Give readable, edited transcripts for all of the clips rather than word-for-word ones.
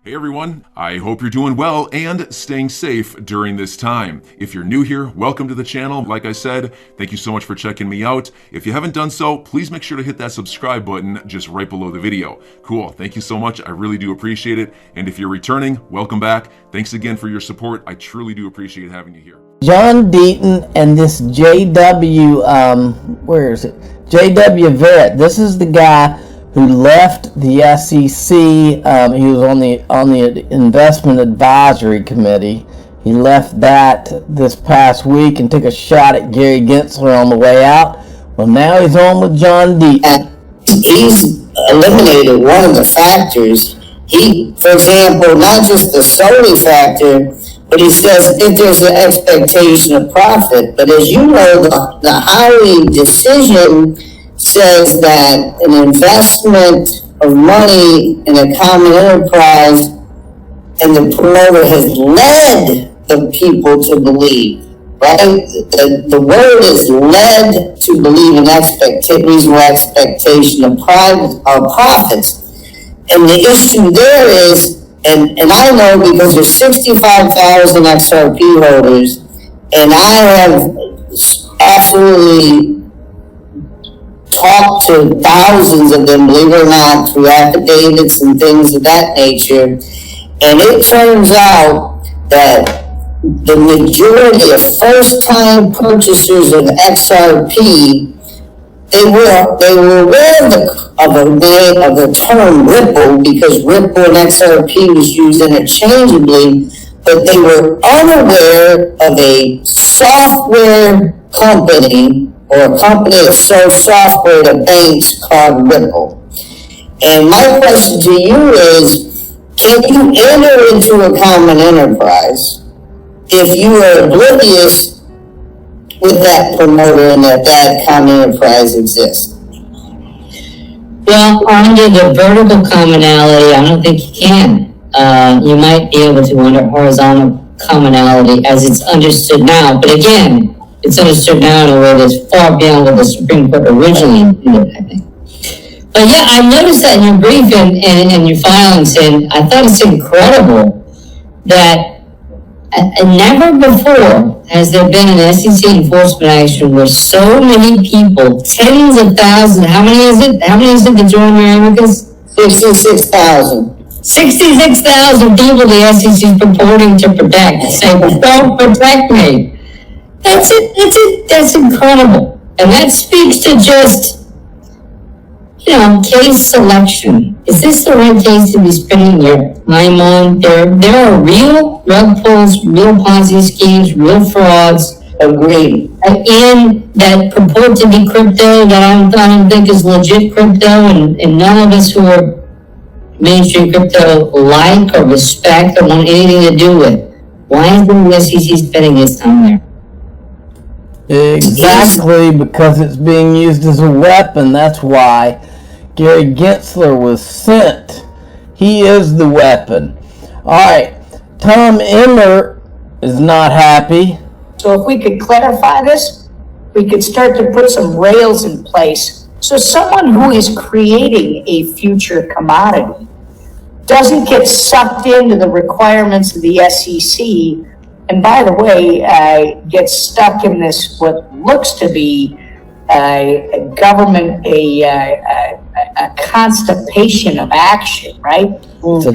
Hey everyone, I hope you're doing well and staying safe during this time. If you're new here, welcome to the channel. Like I said, thank you so much for checking me out. If you haven't done so, please make sure to hit that subscribe button just right below the video. Cool, thank you so much. I really do appreciate it. And if you're returning, welcome back. Thanks again for your support. I truly do appreciate having you here. John Deaton and this JW, where is it? JW Verrett. This is the guy who left the SEC. He was on the Investment Advisory Committee. He left that this past week and took a shot at Gary Gensler on the way out. Well, now he's on with John Deaton. He's eliminated one of the factors. For example, not just the solely factor, but he says if there's an expectation of profit. But as you know, the hiring decision says that an investment of money in a common enterprise and the promoter has led the people to believe, right? The word is led to believe in reasonable expectation of profits. And the issue there is, and I know because there's 65,000 XRP holders, and I have absolutely talked to thousands of them, believe it or not, through affidavits and things of that nature. And it turns out that the majority of first-time purchasers of XRP, they were aware of the term Ripple, because Ripple and XRP was used interchangeably, but they were unaware of a software company or a company that sells software to banks called Ripple. And my question to you is, can you enter into a common enterprise if you are oblivious with that promoter and that common enterprise exists? Well, under the vertical commonality, I don't think you can. You might be able to under horizontal commonality as it's understood now. But again, it's understood now in a way that's far beyond what the Supreme Court originally intended, I think. But yeah, I noticed that in your brief and your filings, and I thought it's incredible that never before has there been an SEC enforcement action where so many people, tens of thousands, how many is it that joined Americans? 66,000. 66,000 people the SEC is purporting to protect. Say, don't protect me. That's it. That's incredible. And that speaks to just, case selection. Is this the right case to be spending your time on? There are real rug pulls, real Ponzi schemes, real frauds. Agreed. In that purport to be crypto that I don't think is legit crypto, and none of us who are mainstream crypto like or respect or want anything to do with. Why is the SEC spending its time there? Exactly, because it's being used as a weapon. That's why Gary Gensler was sent. He is the weapon. All right, Tom Emmer is not happy. So if we could clarify this, we could start to put some rails in place so someone who is creating a future commodity doesn't get sucked into the requirements of the SEC. And by the way, gets stuck in this, what looks to be a government, a constipation of action, right? We're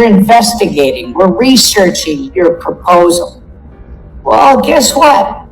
investigating, we're researching your proposal. Well, guess what?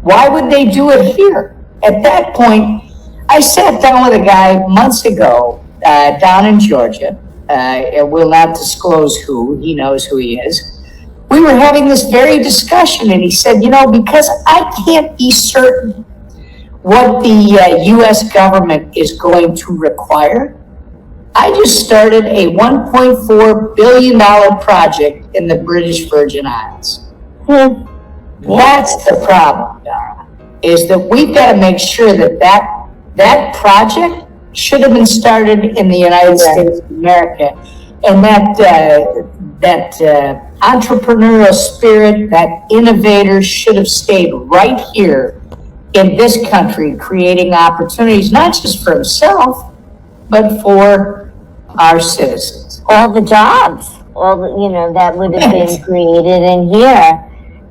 Why would they do it here? At that point, I sat down with a guy months ago down in Georgia. I will not disclose who. He knows who he is. We were having this very discussion, and he said, because I can't be certain what the U.S. government is going to require, I just started a $1.4 billion project in the British Virgin Islands. That's the problem, Dara, is that we've got to make sure that project should have been started in the United States of America, and that entrepreneurial spirit, that innovator should have stayed right here in this country, creating opportunities not just for himself, but for our citizens. All the jobs, that would have been created in here.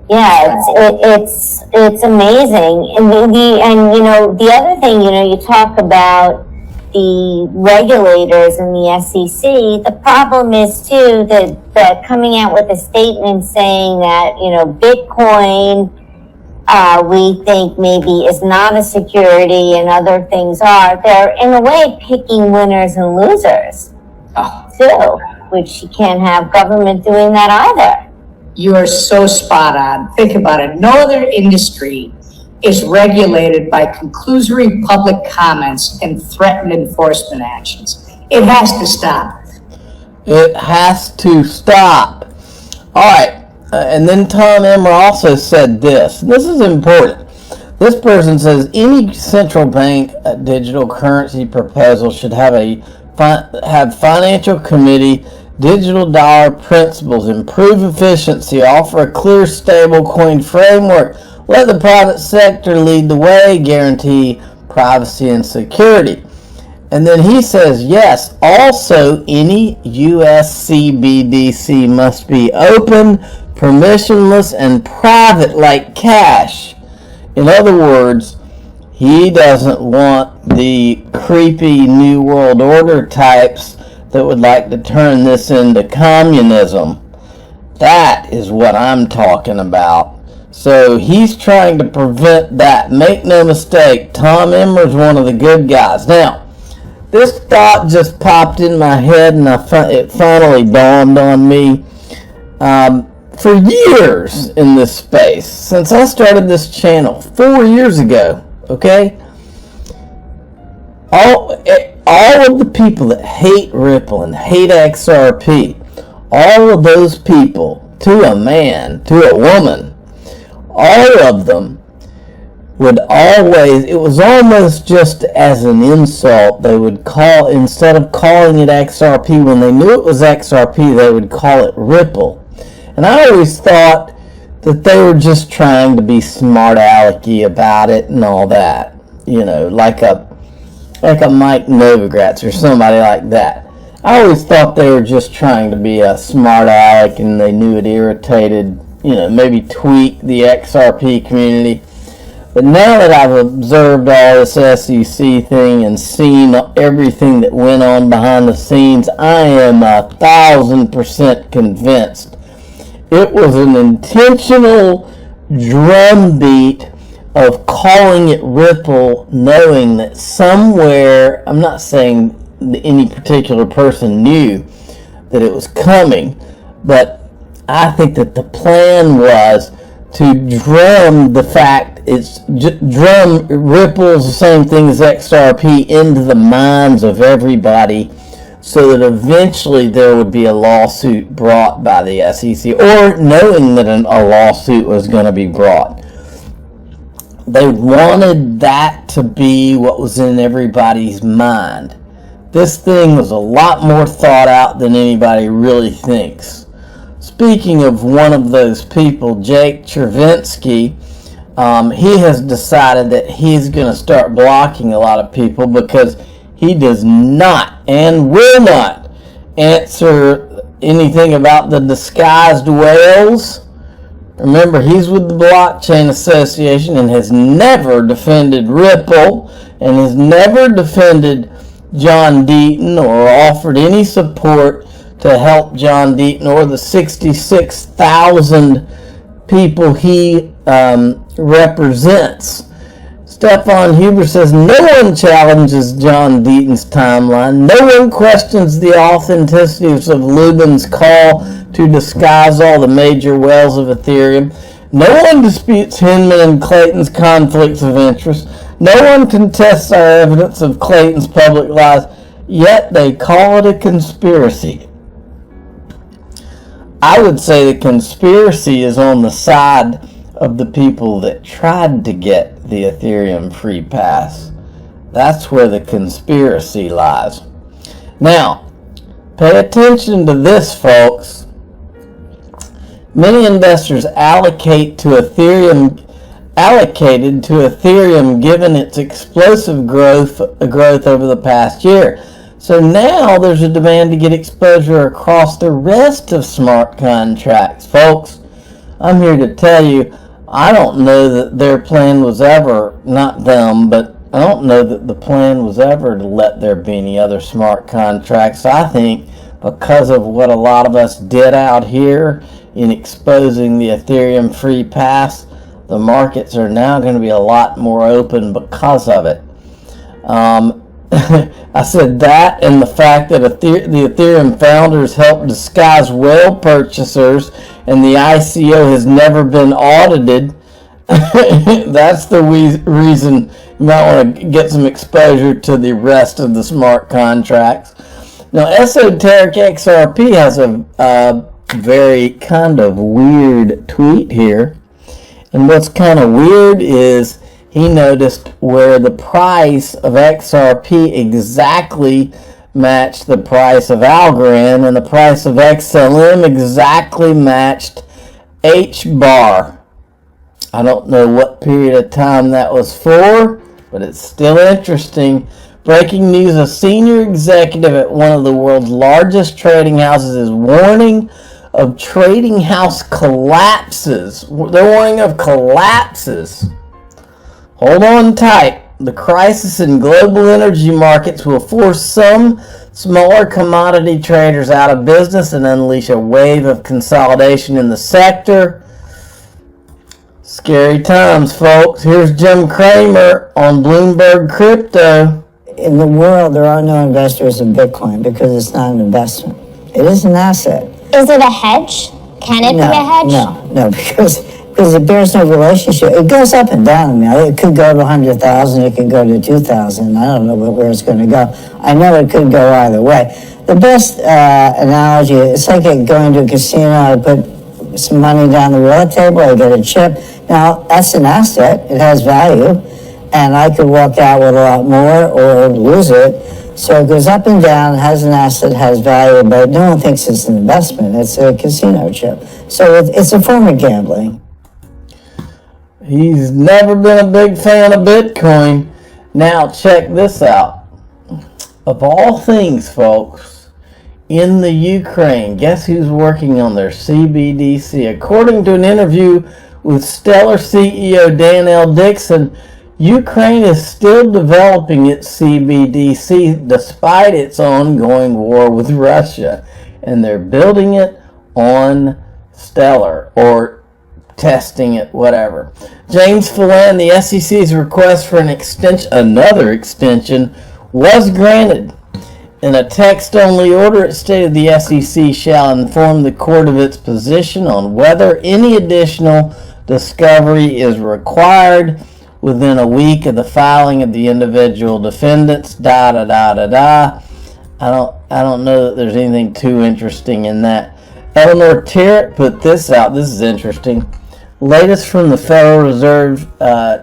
Yeah, it's amazing. And the other thing, you talk about the regulators and the SEC. The problem is too that coming out with a statement saying that Bitcoin, we think maybe is not a security and other things are. They're in a way picking winners and losers too, which you can't have government doing that either. You are so spot on. Think about it. No other industry is regulated by conclusory public comments and threatened enforcement actions. It has to stop. It has to stop. All right. And then Tom Emmer also said this. This is important. This person says any central bank digital currency proposal should have financial committee, digital dollar principles, improve efficiency, offer a clear stable coin framework, let the private sector lead the way, guarantee privacy and security. And then he says, yes, also any US CBDC must be open, permissionless, and private like cash. In other words, he doesn't want the creepy New World Order types that would like to turn this into communism. That is what I'm talking about. So he's trying to prevent that. Make no mistake, Tom Emmer's one of the good guys. Now, this thought just popped in my head and it finally dawned on me. For years in this space, since I started this channel 4 years ago, okay? All of the people that hate Ripple and hate XRP, all of those people, to a man, to a woman, all of them would always, it was almost just as an insult, they would call, instead of calling it XRP, when they knew it was XRP, they would call it Ripple. And I always thought that they were just trying to be smart alecky about it and all that. Like a Mike Novogratz or somebody like that. I always thought they were just trying to be a smart aleck and they knew it irritated, maybe tweak the XRP community. But now that I've observed all this SEC thing and seen everything that went on behind the scenes, I am 1,000% convinced it was an intentional drumbeat of calling it Ripple, knowing that somewhere, I'm not saying that any particular person knew that it was coming, but I think that the plan was to drum the fact, drum Ripple's the same thing as XRP into the minds of everybody, so that eventually there would be a lawsuit brought by the SEC, or knowing that a lawsuit was going to be brought. They wanted that to be what was in everybody's mind. This thing was a lot more thought out than anybody really thinks. Speaking of one of those people, Jake Chervinsky, he has decided that he's going to start blocking a lot of people because he does not and will not answer anything about the disguised whales. Remember, he's with the Blockchain Association and has never defended Ripple and has never defended John Deaton or offered any support to help John Deaton or the 66,000 people he represents. Stefan Huber says, no one challenges John Deaton's timeline. No one questions the authenticity of Lubin's call to disguise all the major whales of Ethereum. No one disputes Hinman and Clayton's conflicts of interest. No one contests our evidence of Clayton's public lies. Yet they call it a conspiracy. I would say the conspiracy is on the side of the people that tried to get the Ethereum free pass. That's where the conspiracy lies. Now, pay attention to this, folks. Many investors allocated to Ethereum given its explosive growth over the past year. So now there's a demand to get exposure across the rest of smart contracts. Folks, I'm here to tell you, I don't know that their plan was ever, not them, but I don't know that the plan was ever to let there be any other smart contracts. I think because of what a lot of us did out here in exposing the Ethereum free pass, the markets are now going to be a lot more open because of it. I said that, and the fact that the Ethereum founders helped disguise whale purchasers and the ICO has never been audited. That's the reason you might want to get some exposure to the rest of the smart contracts. Now, Esoteric XRP has a very kind of weird tweet here. And what's kind of weird is he noticed where the price of XRP exactly matched the price of Algorand, and the price of XLM exactly matched HBAR. I don't know what period of time that was for, but it's still interesting. Breaking news, a senior executive at one of the world's largest trading houses is warning of trading house collapses. They're warning of collapses. Hold on tight. The crisis in global energy markets will force some smaller commodity traders out of business and unleash a wave of consolidation in the sector. Scary times, folks. Here's Jim Cramer on Bloomberg Crypto. In the world, there are no investors in Bitcoin because it's not an investment. It is an asset. Is it a hedge? Can it be a hedge? No, because it bears no relationship. It goes up and down. I mean, it could go to 100,000, it could go to 2,000. I don't know where it's going to go. I know it could go either way. The best analogy, it's like going to a casino. I put some money down the roulette table, I get a chip. Now, that's an asset. It has value. And I could walk out with a lot more or lose it. So it goes up and down, has an asset, has value, but no one thinks it's an investment. It's a casino chip. So it's a form of gambling. He's never been a big fan of Bitcoin. Now check this out. Of all things, folks, in the Ukraine, guess who's working on their CBDC? According to an interview with Stellar CEO Dan L. Dixon, Ukraine is still developing its CBDC despite its ongoing war with Russia, and they're building it on Stellar, or testing it, whatever. James Phelan, the SEC's request for another extension, was granted. In a text-only order, it stated the SEC shall inform the court of its position on whether any additional discovery is required within a week of the filing of the individual defendants, I don't know that there's anything too interesting in that. Eleanor Terrett put this out. This is interesting. Latest from the Federal Reserve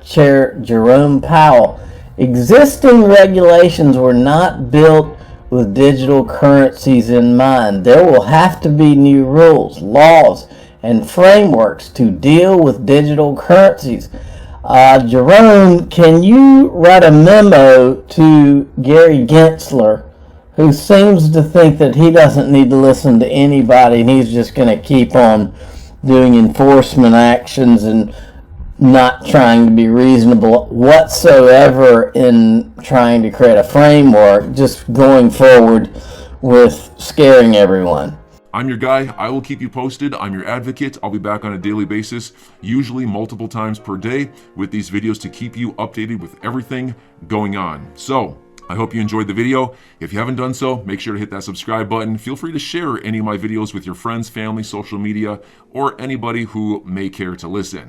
Chair Jerome Powell. Existing regulations were not built with digital currencies in mind. There will have to be new rules, laws, and frameworks to deal with digital currencies. Jerome, can you write a memo to Gary Gensler, who seems to think that he doesn't need to listen to anybody and he's just going to keep on doing enforcement actions and not trying to be reasonable whatsoever in trying to create a framework, just going forward with scaring everyone? I'm your guy. I will keep you posted. I'm your advocate. I'll be back on a daily basis, usually multiple times per day, with these videos to keep you updated with everything going on. So I hope you enjoyed the video. If you haven't done so, make sure to hit that subscribe button. Feel free to share any of my videos with your friends, family, social media, or anybody who may care to listen.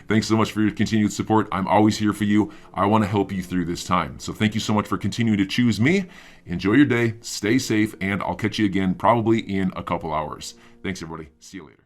Thanks so much for your continued support. I'm always here for you. I want to help you through this time. So thank you so much for continuing to choose me. Enjoy your day, stay safe, and I'll catch you again probably in a couple hours. Thanks, everybody. See you later.